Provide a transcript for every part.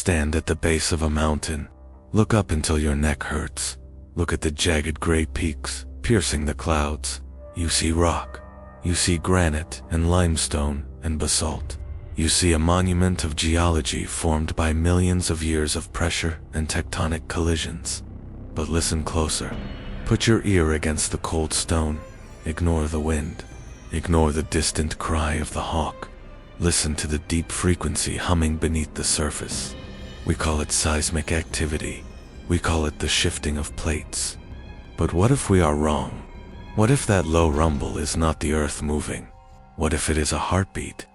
Stand at the base of a mountain. Look up until your neck hurts. Look at the jagged gray peaks piercing the clouds. You see rock. You see granite and limestone and basalt. You see a monument of geology formed by millions of years of pressure and tectonic collisions. But listen closer. Put your ear against the cold stone. Ignore the wind. Ignore the distant cry of the hawk. Listen to the deep frequency humming beneath the surface. We call it seismic activity. We call it the shifting of plates. But what if we are wrong? What if that low rumble is not the earth moving? What if it is a heartbeat?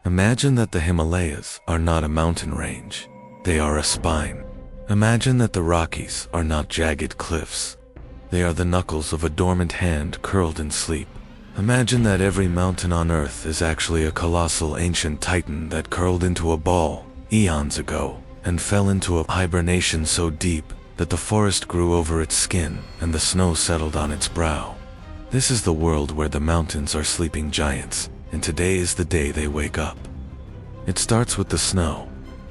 Imagine that the Himalayas are not a mountain range. They are a spine. Imagine that the Rockies are not jagged cliffs. They are the knuckles of a dormant hand curled in sleep. Imagine that every mountain on earth is actually a colossal ancient titan that curled into a ball eons ago and fell into a hibernation so deep that the forest grew over its skin and the snow settled on its brow. This is the world where the mountains are sleeping giants, and today is the day they wake up. It starts with the snow.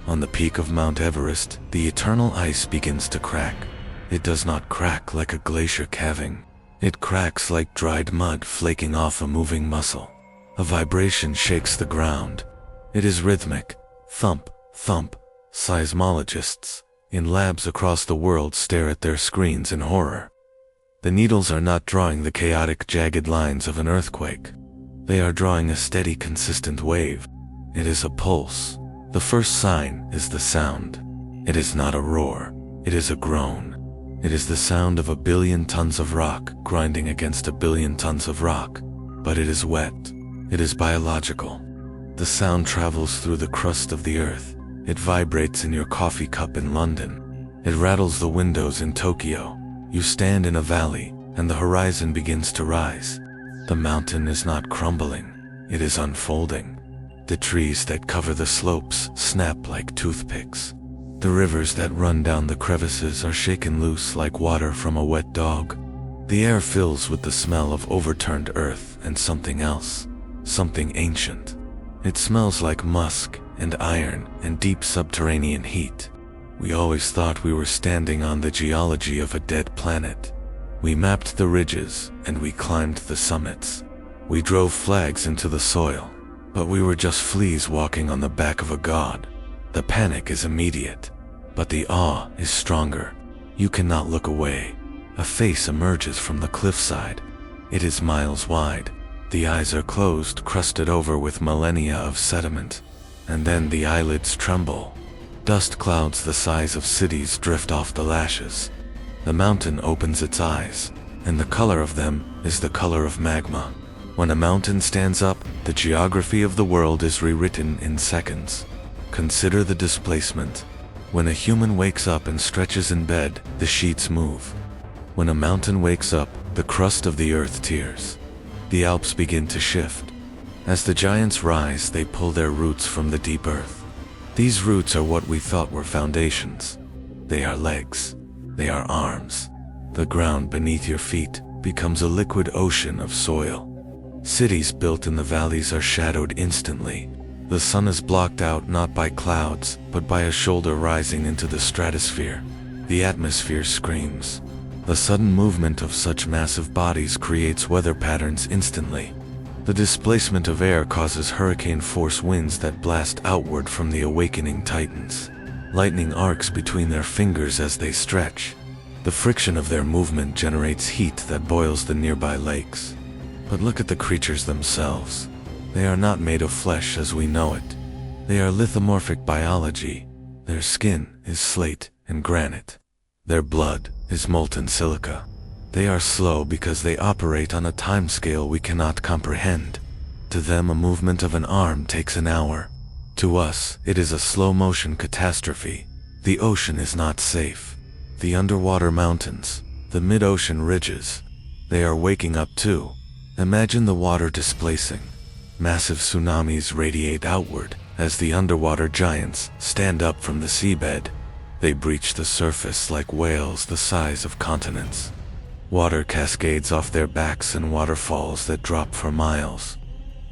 On the peak of Mount Everest, the eternal ice begins to crack. It does not crack like a glacier calving. It cracks like dried mud flaking off a moving muscle. A vibration shakes the ground. It is rhythmic. Thump, thump. Seismologists in labs across the world stare at their screens in horror. The needles are not drawing the chaotic, jagged lines of an earthquake. They are drawing a steady, consistent wave. It is a pulse. The first sign is the sound. It is not a roar. It is a groan. It is the sound of 1 billion tons of rock grinding against 1 billion tons of rock. But it is wet. It is biological. The sound travels through the crust of the earth. It vibrates in your coffee cup in London. It rattles the windows in Tokyo. You stand in a valley, and the horizon begins to rise. The mountain is not crumbling. It is unfolding. The trees that cover the slopes snap like toothpicks. The rivers that run down the crevices are shaken loose like water from a wet dog. The air fills with the smell of overturned earth and something else, something ancient. It smells like musk and iron and deep subterranean heat. We always thought we were standing on the geology of a dead planet. We mapped the ridges and we climbed the summits. We drove flags into the soil, but we were just fleas walking on the back of a god. The panic is immediate, but the awe is stronger. You cannot look away. A face emerges from the cliffside. It is miles wide. The eyes are closed, crusted over with millennia of sediment. And then the eyelids tremble. Dust clouds the size of cities drift off the lashes. The mountain opens its eyes, and the color of them is the color of magma. When a mountain stands up, the geography of the world is rewritten in seconds. Consider the displacement. When a human wakes up and stretches in bed, the sheets move. When a mountain wakes up, the crust of the earth tears. The Alps begin to shift. As the giants rise, they pull their roots from the deep earth. These roots are what we thought were foundations. They are legs. They are arms. The ground beneath your feet becomes a liquid ocean of soil. Cities built in the valleys are shadowed instantly. The sun is blocked out not by clouds, but by a shoulder rising into the stratosphere. The atmosphere screams. The sudden movement of such massive bodies creates weather patterns instantly. The displacement of air causes hurricane-force winds that blast outward from the awakening titans. Lightning arcs between their fingers as they stretch. The friction of their movement generates heat that boils the nearby lakes. But look at the creatures themselves. They are not made of flesh as we know it. They are lithomorphic biology. Their skin is slate and granite. Their blood is molten silica. They are slow because they operate on a timescale we cannot comprehend. To them, a movement of an arm takes an hour. To us, it is a slow-motion catastrophe. The ocean is not safe. The underwater mountains, the mid-ocean ridges, they are waking up too. Imagine the water displacing. Massive tsunamis radiate outward as the underwater giants stand up from the seabed. They breach the surface like whales the size of continents. Water cascades off their backs in waterfalls that drop for miles.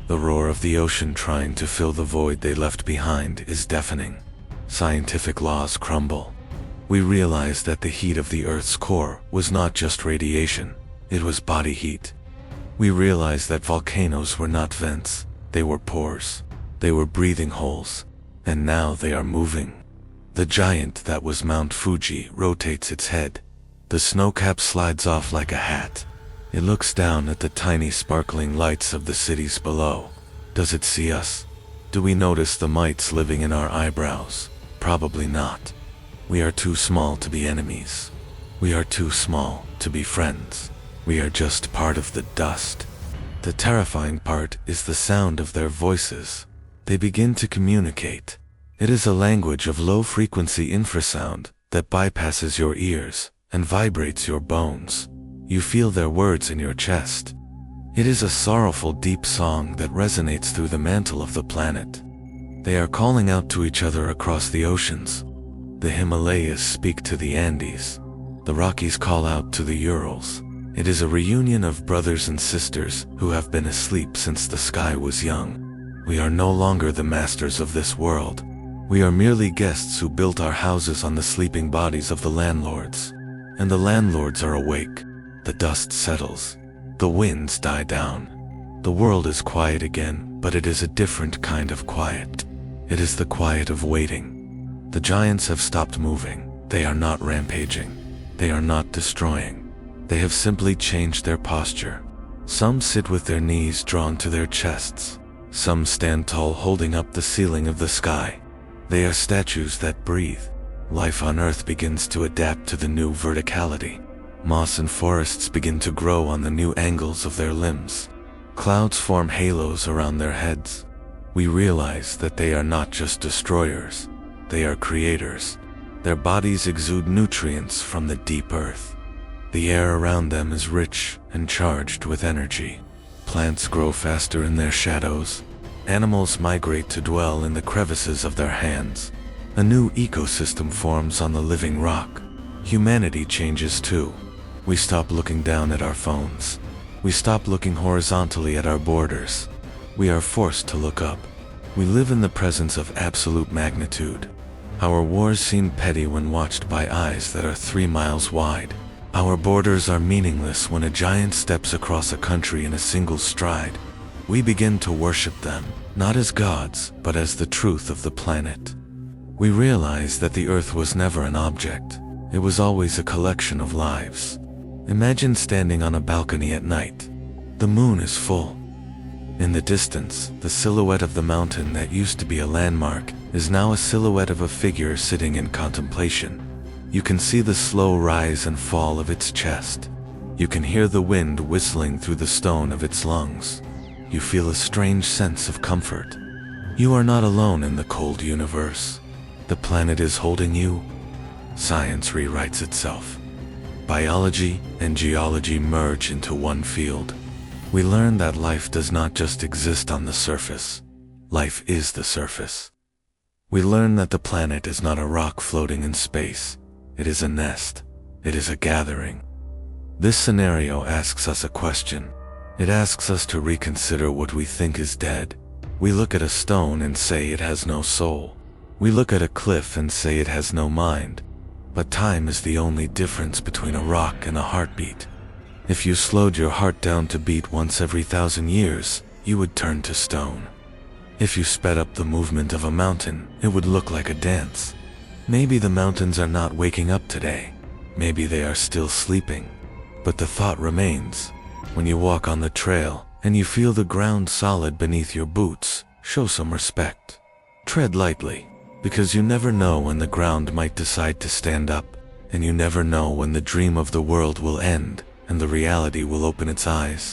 The roar of the ocean trying to fill the void they left behind is deafening. Scientific laws crumble. We realize that the heat of the Earth's core was not just radiation, it was body heat. We realize that volcanoes were not vents, they were pores. They were breathing holes, and now they are moving. The giant that was Mount Fuji rotates its head. The snowcap slides off like a hat. It looks down at the tiny sparkling lights of the cities below. Does it see us? Do we notice the mites living in our eyebrows? Probably not. We are too small to be enemies. We are too small to be friends. We are just part of the dust. The terrifying part is the sound of their voices. They begin to communicate. It is a language of low-frequency infrasound that bypasses your ears and vibrates your bones. You feel their words in your chest. It is a sorrowful, deep song that resonates through the mantle of the planet. They are calling out to each other across the oceans. The Himalayas speak to the Andes. The Rockies call out to the Urals. It is a reunion of brothers and sisters who have been asleep since the sky was young. We are no longer the masters of this world. We are merely guests who built our houses on the sleeping bodies of the landlords. And the landlords are awake. The dust settles. The winds die down. The world is quiet again, but it is a different kind of quiet. It is the quiet of waiting. The giants have stopped moving. They are not rampaging. They are not destroying. They have simply changed their posture. Some sit with their knees drawn to their chests. Some stand tall holding up the ceiling of the sky. They are statues that breathe. Life on Earth begins to adapt to the new verticality. Moss and forests begin to grow on the new angles of their limbs. Clouds form halos around their heads. We realize that they are not just destroyers. They are creators. Their bodies exude nutrients from the deep earth. The air around them is rich and charged with energy. Plants grow faster in their shadows. Animals migrate to dwell in the crevices of their hands. A new ecosystem forms on the living rock. Humanity changes too. We stop looking down at our phones. We stop looking horizontally at our borders. We are forced to look up. We live in the presence of absolute magnitude. Our wars seem petty when watched by eyes that are 3 miles wide. Our borders are meaningless when a giant steps across a country in a single stride. We begin to worship them, not as gods, but as the truth of the planet. We realize that the Earth was never an object. It was always a collection of lives. Imagine standing on a balcony at night. The moon is full. In the distance, the silhouette of the mountain that used to be a landmark is now a silhouette of a figure sitting in contemplation. You can see the slow rise and fall of its chest. You can hear the wind whistling through the stone of its lungs. You feel a strange sense of comfort. You are not alone in the cold universe. The planet is holding you. Science rewrites itself. Biology and geology merge into one field. We learn that life does not just exist on the surface. Life is the surface. We learn that the planet is not a rock floating in space. It is a nest. It is a gathering. This scenario asks us a question. It asks us to reconsider what we think is dead. We look at a stone and say it has no soul. We look at a cliff and say it has no mind. But time is the only difference between a rock and a heartbeat. If you slowed your heart down to beat once every 1,000 years, you would turn to stone. If you sped up the movement of a mountain, it would look like a dance. Maybe the mountains are not waking up today. Maybe they are still sleeping. But the thought remains. When you walk on the trail and you feel the ground solid beneath your boots, show some respect. Tread lightly, because you never know when the ground might decide to stand up, and you never know when the dream of the world will end and the reality will open its eyes.